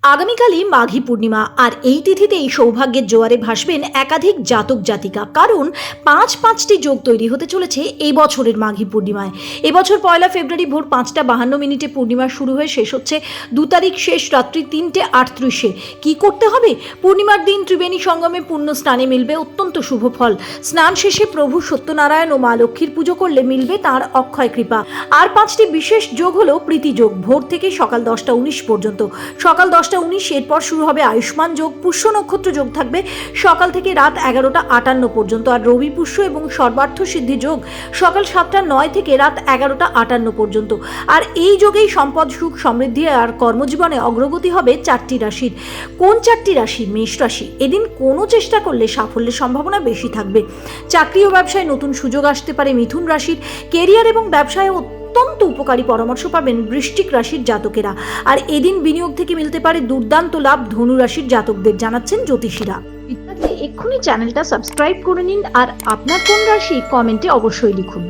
আগামীকালই মাঘী পূর্ণিমা আর এই তিথিতেই সৌভাগ্যের জোয়ারে ভাসবেন একাধিক জাতক জাতিকা। কারণ পাঁচটি যোগ তৈরি হতে চলেছে এই বছরের মাঘী পূর্ণিমায়। এবছর 1 ফেব্রুয়ারি ভোর 5:52 পূর্ণিমা শুরু হয়ে শেষ হচ্ছে 2 তারিখ শেষ রাত্রি 3:38। কি করতে হবে? পূর্ণিমার দিন ত্রিবেণী সঙ্গমে পুণ্য স্নানে মিলবে অত্যন্ত শুভ ফল। স্নান শেষে প্রভু সত্যনারায়ণ ও মা লক্ষ্মীর পুজো করলে মিলবে তাঁর অক্ষয় কৃপা। আর 5টি বিশেষ যোগ হলো প্রীতি যোগ, ভোর থেকে সকাল 10:19 পর্যন্ত। সকাল 10:19 এরপর শুরু হবে আয়ুষ্মান যোগ। পুষ্য নক্ষত্র যোগ থাকবে সকাল থেকে রাত 11:58 পর্যন্ত। আর রবি পুষ্য এবং সর্বার্থ সিদ্ধি যোগ সকাল 7:09 থেকে রাত 11:58 পর্যন্ত। আর এই যোগেই সম্পদ, সুখ, সমৃদ্ধি আর কর্মজীবনে অগ্রগতি হবে 4টি রাশির। কোন 4টি রাশি? মেষ রাশি। এদিন কোনো চেষ্টা করলে সাফল্যের সম্ভাবনা বেশি থাকবে। চাকরি ও ব্যবসায় নতুন সুযোগ আসতে পারে মিথুন রাশির। কেরিয়ার এবং ব্যবসায় অত্যন্ত উপকারী পরামর্শ পাবেন বৃশ্চিক রাশির জাতকেরা। আর এদিন বিনিয়োগ থেকে মিলতে পারে দুর্দান্ত লাভ ধনু রাশির জাতকদের, জানাচ্ছেন জ্যোতিষীরা। এক্ষুনি চ্যানেলটা সাবস্ক্রাইব করে নিন। আর আপনার কোন রাশি কমেন্টে অবশ্যই লিখুন।